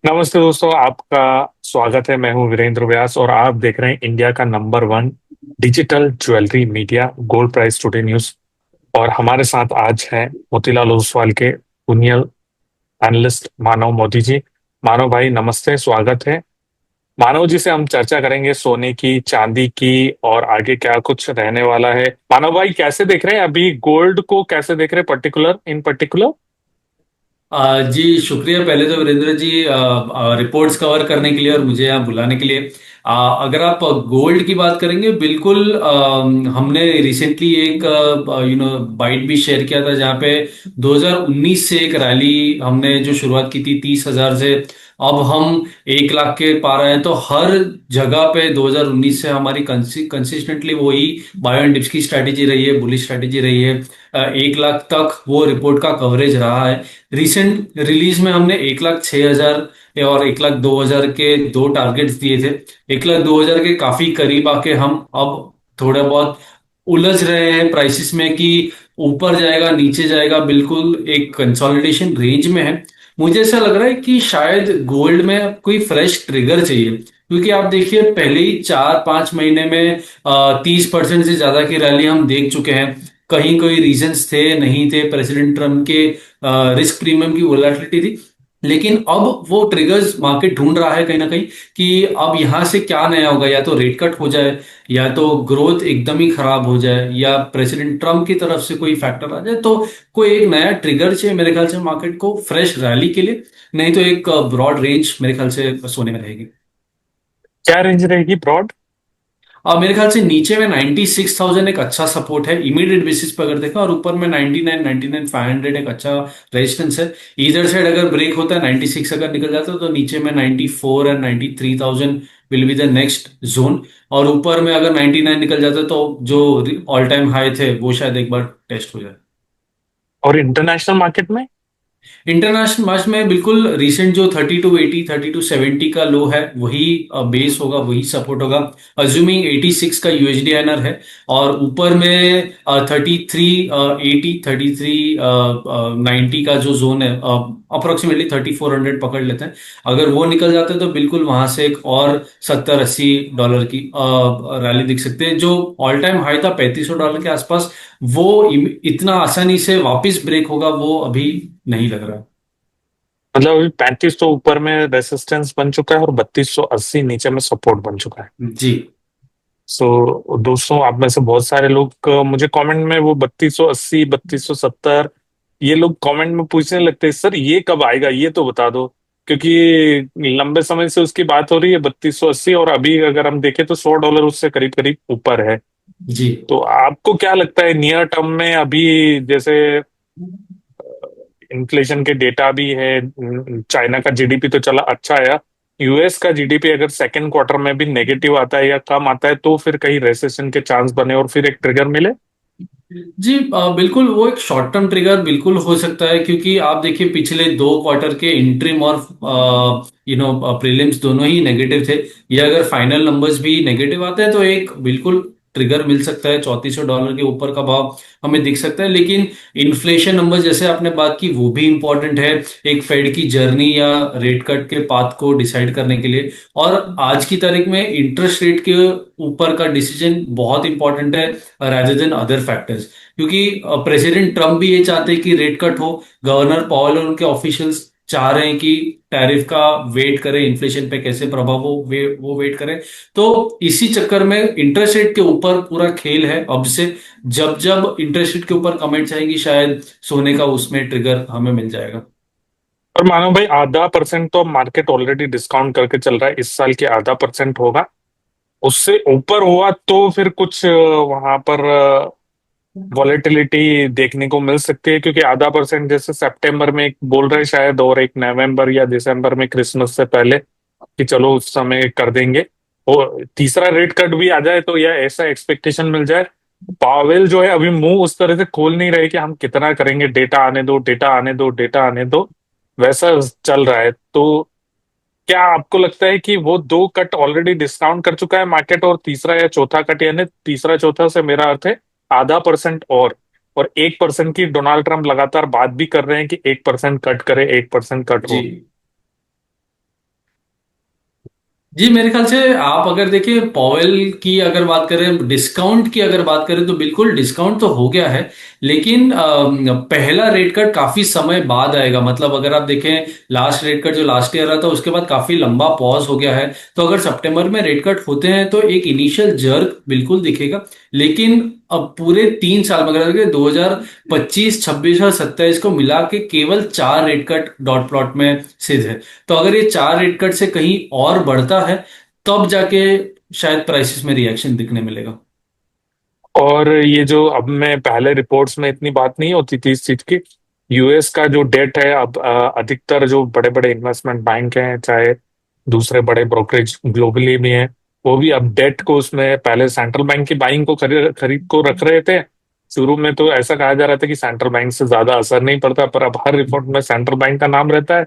नमस्ते दोस्तों, आपका स्वागत है। मैं हूं वीरेंद्र व्यास और आप देख रहे हैं इंडिया का number one digital jewellery media gold price today news. और हमारे साथ आज हैं मोतीलाल ओसवाल के जूनियर एनालिस्ट मानव मोदी जी। मानव भाई नमस्ते, स्वागत है। मानव जी से हम चर्चा करेंगे सोने की, चांदी की और आगे क्या कुछ रहने वाला है। मानव भाई कैसे देख रहे हैं अभी गोल्ड को, कैसे देख रहे हैं पर्टिकुलर इन पर्टिकुलर? जी शुक्रिया पहले तो वीरेंद्र जी रिपोर्ट्स कवर करने के लिए और मुझे यहाँ बुलाने के लिए। अगर आप गोल्ड की बात करेंगे बिल्कुल हमने रिसेंटली एक बाइट भी शेयर किया था जहाँ पे 2019 से एक रैली हमने जो शुरुआत की थी 30,000 से अब हम 1 लाख के पार आए हैं। तो हर जगह पे 2019 से हमारी कंसिस्टेंटली वही बायो एंड डिप्स की स्ट्रैटेजी रही है, बुलिश स्ट्रैटेजी रही है। 1 लाख तक वो रिपोर्ट का कवरेज रहा है। रिसेंट रिलीज में हमने 1,06,000 और 1,02,000 के दो टारगेट्स दिए थे। 1,02,000 के काफी करीब आके हम अब थोड़ा बहुत उलझ रहे हैं प्राइसेस में कि ऊपर जाएगा नीचे जाएगा, बिल्कुल एक कंसोलिडेशन रेंज में है। मुझे ऐसा लग रहा है कि शायद गोल्ड में कोई फ्रेश ट्रिगर चाहिए, क्योंकि आप देखिए पहले ही 4-5 महीने में 30% से ज्यादा की रैली हम देख चुके हैं। कहीं कोई रीजंस थे नहीं थे, प्रेसिडेंट ट्रम्प के रिस्क प्रीमियम की वोलेटिलिटी थी, लेकिन अब वो ट्रिगर्स मार्केट ढूंढ रहा है कहीं ना कहीं कि अब यहां से क्या नया होगा। या तो रेट कट हो जाए, या तो ग्रोथ एकदम ही खराब हो जाए, या प्रेसिडेंट ट्रम्प की तरफ से कोई फैक्टर आ जाए। तो कोई एक नया ट्रिगर चाहिए मेरे ख्याल से मार्केट को फ्रेश रैली के लिए। नहीं तो एक ब्रॉड रेंज मेरे ख्याल से सोने में रहेगी। क्या रेंज रहेगी ब्रॉड? मेरे ख्याल से नीचे में 96,000 एक अच्छा सपोर्ट है इमीडिएट बेसिस पर अगर देखा, और ऊपर में 99,500 एक अच्छा रेजिस्टेंस है। इधर साइड अगर ब्रेक होता है 96 अगर निकल जाता है तो नीचे में 94 and 93,000 will be the next zone. और ऊपर में अगर 99 निकल जाता है तो जो ऑल टाइम हाई थे वो शायद एक बार टेस्ट हो जाए। और इंटरनेशनल मार्केट में? इंटरनेशनल मार्च में बिल्कुल रिसेंट जो 3280 3270 का लो है वही बेस होगा, वही सपोर्ट होगा। अज्यूमिंग 86 का यूएसडी एनआर है, और ऊपर में 3380 3390 का जो जोन है, अप्रोक्सीमेटली 3400 पकड़ लेते हैं। अगर वो निकल जाता है तो बिल्कुल वहां से एक और 70-80 डॉलर की रैली दिख सकती है। जो ऑल टाइम हाई था $3500 के आसपास, वो इतना आसानी से वापस ब्रेक होगा वो अभी नहीं लग रहा। मतलब अभी 3500 ऊपर में रेसिस्टेंस बन चुका है और 3280 नीचे में सपोर्ट बन चुका है। जी सो दोस्तों, आप में से बहुत सारे लोग मुझे कमेंट में वो 3280 3270 ये लोग कमेंट में पूछने लगते हैं, सर ये कब आएगा, ये तो बता दो। क्योंकि लंबे समय से उसकी बात हो रही है 3280, और अभी अगर हम देखें तो $100 उससे करीब करीब ऊपर है। जी तो आपको क्या लगता है नियर टर्म में अभी, जैसे इन्फ्लेशन के डेटा भी है, चाइना का जीडीपी तो चला अच्छा आया, यूएस का जीडीपी अगर सेकंड क्वार्टर में भी नेगेटिव आता है या कम आता है तो फिर कहीं रेसेशन के चांस बने और फिर एक ट्रिगर मिले? जी बिल्कुल वो एक शॉर्ट टर्म ट्रिगर बिल्कुल हो सकता है, क्योंकि आप देखिए पिछले 2 क्वार्टर के इंट्रीम और प्रीलिम्स दोनों ही नेगेटिव थे। ये अगर फाइनल नंबर्स भी नेगेटिव आते हैं तो एक बिल्कुल ट्रिगर मिल सकता है, $3400 के ऊपर का भाव हमें दिख सकता है। लेकिन इन्फ्लेशन नंबर जैसे आपने बात की वो भी इंपॉर्टेंट है एक फेड की जर्नी या रेट कट के पाथ को डिसाइड करने के लिए। और आज की तारीख में इंटरेस्ट रेट के ऊपर का डिसीजन बहुत इंपॉर्टेंट है rather देन अदर फैक्टर्स, क्योंकि प्रेसिडेंट ट्रम्प भी ये चाहते हैं कि रेट कट हो। गवर्नर पॉवेल और उनके ऑफिशियल्स चाह रहे हैं कि टैरिफ का वेट करें, इन्फ्लेशन पे कैसे प्रभाव हो वो वेट करें। तो इसी चक्कर में इंटरेस्ट रेट के ऊपर पूरा खेल है अब से। जब जब इंटरेस्ट रेट के ऊपर कमेंट्स आएंगी शायद सोने का उसमें ट्रिगर हमें मिल जाएगा। और मानो भाई, आधा परसेंट तो मार्केट ऑलरेडी डिस्काउंट करके चल रहा है, इस साल के आधा परसेंट होगा। उससे ऊपर हुआ तो फिर कुछ वहां पर वॉलेटिलिटी देखने को मिल सकती है, क्योंकि आधा परसेंट जैसे सितंबर में एक बोल रहे हैं शायद, और एक नवंबर या दिसंबर में क्रिसमस से पहले कि चलो उस समय कर देंगे। और तीसरा रेट कट भी आ जाए तो या ऐसा एक्सपेक्टेशन मिल जाए। पावेल जो है अभी मुंह उस तरह से खोल नहीं रहे कि हम कितना करेंगे, डेटा आने दो, डेटा आने दो, डेटा आने दो, वैसा चल रहा है। तो क्या आपको लगता है कि वो दो कट ऑलरेडी डिस्काउंट कर चुका है मार्केट, और तीसरा या चौथा कट, यानी तीसरा चौथा से मेरा अर्थ है आधा परसेंट और 1% की डोनाल्ड ट्रंप लगातार बात भी कर रहे हैं कि 1% कट करे, 1% कट जी हो। जी मेरे ख्याल से आप अगर देखिए पॉवेल की अगर बात करें, डिस्काउंट की अगर बात करें, तो बिल्कुल डिस्काउंट तो हो गया है, लेकिन पहला रेट कट काफी समय बाद आएगा। मतलब अगर आप देखें लास्ट रेट कट जो लास्ट ईयर रहा था, उसके बाद काफी लंबा पॉज हो गया है। तो अगर सितंबर में रेट कट होते हैं तो एक इनिशियल जर्क बिल्कुल दिखेगा, लेकिन अब पूरे 3 साल में अगर देखें 2025, 26 और 27 को मिला के केवल 4 रेट कट डॉट प्लॉट में सिद्ध है। तो अगर ये 4 रेट कट से कहीं और बढ़ता है, तब जाके शायद प्राइसेस में रिएक्शन दिखने मिलेगा। और ये जो अब में पहले रिपोर्ट्स में इतनी बात नहीं होती थी इस चीज की, यूएस का जो डेट है अब अधिकतर जो बड़े बड़े इन्वेस्टमेंट बैंक हैं, चाहे दूसरे बड़े ब्रोकरेज ग्लोबली भी हैं, वो भी अब डेट को उसमें पहले सेंट्रल बैंक की बाइंग को खरीद खरीद को रख रहे थे। शुरू में तो ऐसा कहा जा रहा था कि सेंट्रल बैंक से ज्यादा असर नहीं पड़ता, पर अब हर रिपोर्ट में सेंट्रल बैंक का नाम रहता है।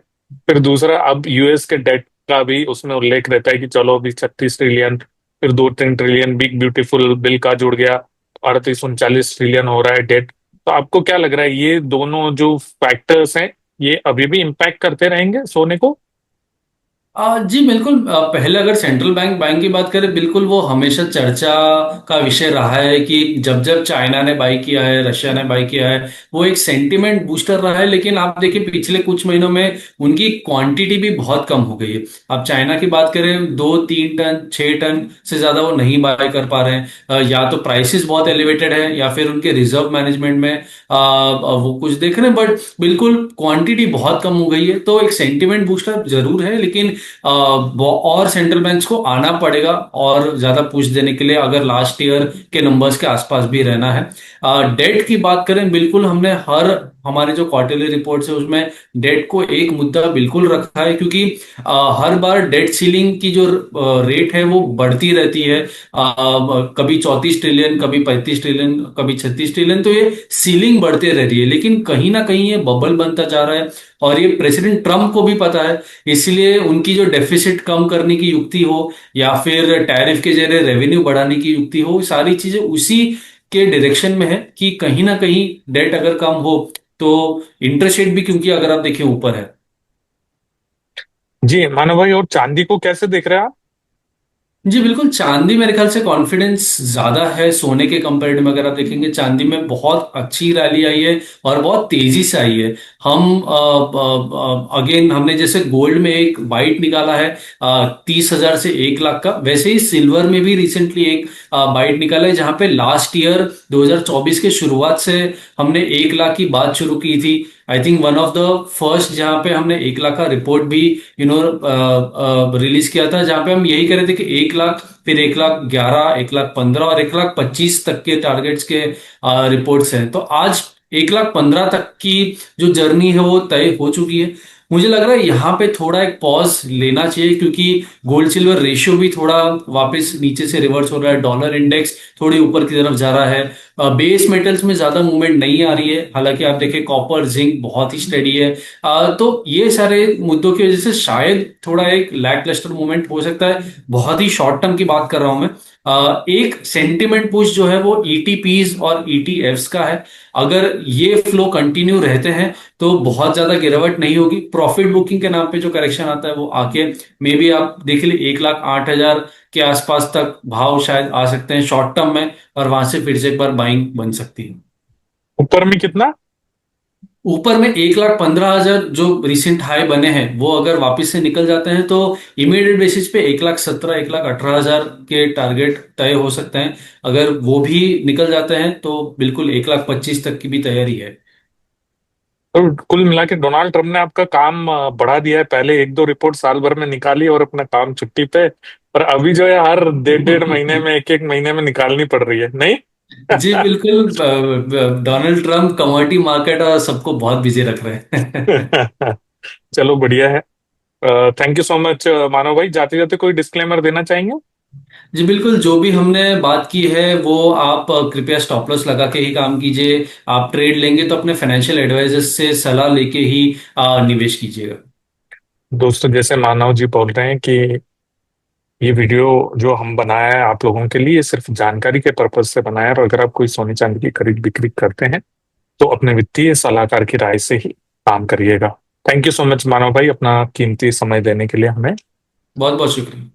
फिर दूसरा, अब यूएस के डेट का भी उसमें उल्लेख रहता है कि चलो अभी 36 ट्रिलियन, फिर 2-3 ट्रिलियन बिग ब्यूटीफुल बिल का जुड़ गया, 38-39 ट्रिलियन हो रहा है डेट। तो आपको क्या लग रहा है, ये दोनों जो फैक्टर्स हैं, ये अभी भी इम्पैक्ट करते रहेंगे सोने को? जी बिल्कुल। पहले अगर सेंट्रल बैंक बैंक की बात करें, बिल्कुल वो हमेशा चर्चा का विषय रहा है कि जब जब चाइना ने बाई किया है, रशिया ने बाई किया है, वो एक सेंटिमेंट बूस्टर रहा है। लेकिन आप देखिए पिछले कुछ महीनों में उनकी क्वांटिटी भी बहुत कम हो गई है। अब चाइना की बात करें, 2-3 टन 6 टन से ज्यादा वो नहीं बाय कर पा रहे हैं। या तो प्राइसेस बहुत एलिवेटेड है, या फिर उनके रिजर्व मैनेजमेंट में वो कुछ देख रहे हैं। बट बिल्कुल क्वांटिटी बहुत कम हो गई है, तो एक सेंटिमेंट बूस्टर जरूर है। लेकिन और सेंट्रल बैंक्स को आना पड़ेगा और ज्यादा पुश देने के लिए, अगर लास्ट ईयर के नंबर्स के आसपास भी रहना है। डेट की बात करें, बिल्कुल हमने हर हमारे जो क्वार्टरली रिपोर्ट्स है उसमें डेट को एक मुद्दा बिल्कुल रखा है, क्योंकि हर बार डेट सीलिंग की जो रेट है वो बढ़ती रहती है। कभी 34 ट्रिलियन, कभी 35 ट्रिलियन, कभी 36 ट्रिलियन, तो ये सीलिंग बढ़ते रह रही है। लेकिन कहीं ना कहीं ये बबल बनता जा रहा है, और ये प्रेसिडेंट ट्रम्प को भी पता है। इसलिए उनकी जो डेफिसिट कम करने की युक्ति हो, या फिर टैरिफ के जरिए रेवेन्यू बढ़ाने की युक्ति हो, सारी चीजें उसी के डायरेक्शन में है कि कहीं ना कहीं डेट अगर कम हो तो इंटरेस्ट रेट भी, क्योंकि अगर आप देखें ऊपर है। जी मानव भाई, और चांदी को कैसे देख रहे हैं आप? जी बिल्कुल, चांदी मेरे ख्याल से कॉन्फिडेंस ज्यादा है सोने के कंपेरिटिव में। अगर आप देखेंगे चांदी में बहुत अच्छी रैली आई है और बहुत तेजी से आई है। हम अगेन हमने जैसे गोल्ड में एक बाइट निकाला है 30,000 से 1 लाख का, वैसे ही सिल्वर में भी रिसेंटली एक बाइट निकाला है, जहां पे लास्ट ईयर 2024 के शुरुआत से हमने 1 लाख की बात शुरू की थी। I think one of the first जहां पे हमने 1 लाख का रिपोर्ट भी रिलीज किया था, जहां पे हम यही कह रहे थे कि 1 लाख, फिर 1,11,000, 1,15,000 और 1,25,000 तक के टारगेट्स के रिपोर्ट्स हैं। तो आज 1,15,000 तक की जो जर्नी है वो तय हो चुकी है। मुझे लग रहा है यहाँ पे थोड़ा एक पॉज लेना चाहिए, क्योंकि गोल्ड सिल्वर रेशियो भी थोड़ा वापस नीचे से रिवर्स हो रहा है, डॉलर इंडेक्स थोड़ी ऊपर की तरफ जा रहा है, बेस मेटल्स में ज्यादा मूवमेंट नहीं आ रही है। हालांकि आप देखें कॉपर जिंक बहुत ही स्टेडी है। तो ये सारे मुद्दों की वजह से शायद थोड़ा एक लैक लस्टर मूवमेंट हो सकता है। बहुत ही शॉर्ट टर्म की बात कर रहा हूं मैं। एक सेंटिमेंट पुश जो है वो ईटीपीज और ईटीएफ्स का है। अगर ये फ्लो कंटिन्यू रहते हैं तो बहुत ज्यादा गिरावट नहीं होगी। प्रॉफिट बुकिंग के नाम पे जो करेक्शन आता है वो आके मे बी आप देख लीजिए 1,08,000 के आसपास तक भाव शायद आ सकते हैं शॉर्ट टर्म में, और वहां से फिर से एक बार बाइंग बन सकती है। ऊपर में कितना? ऊपर में 1,15,000 जो रिसेंट हाई बने हैं वो अगर वापस से निकल जाते हैं तो इमीडिएट बेसिस पे 1,17,000, 1,18,000 के टारगेट तय हो सकते हैं। अगर वो भी निकल जाते हैं तो बिल्कुल 1,25,000 तक की भी तैयारी है। तो कुल मिला के डोनाल्ड ट्रम्प ने आपका काम बढ़ा दिया है। पहले एक दो रिपोर्ट साल भर में निकाली और अपना काम छुट्टी पे, पर अभी जो है हर 1.5-1.5 महीने में, 1-1 महीने में निकालनी पड़ रही है, नहीं? जी बिल्कुल। डोनाल्ड ट्रम्प कमोडिटी मार्केट और सबको बहुत बिजी रख रहे हैं। चलो बढ़िया है। थैंक यू सो मच मानव भाई। जाते जाते कोई डिस्क्लेमर देना चाहेंगे? जी बिल्कुल, जो भी हमने बात की है वो आप कृपया स्टॉप लॉस लगा के ही काम कीजिए। आप ट्रेड लेंगे तो अपने फाइनेंशियल एडवाइजर से सलाह लेके ही निवेश कीजिएगा। दोस्तों, जैसे मानव जी बोल रहे हैं कि ये वीडियो जो हम बनाया है आप लोगों के लिए, ये सिर्फ जानकारी के पर्पज से बनाया है, और अगर आप कोई सोने चांदी की खरीद बिक्री करते हैं तो अपने वित्तीय सलाहकार की राय से ही काम करिएगा। थैंक यू सो मच मानव भाई, अपना कीमती समय देने के लिए हमें। बहुत बहुत शुक्रिया।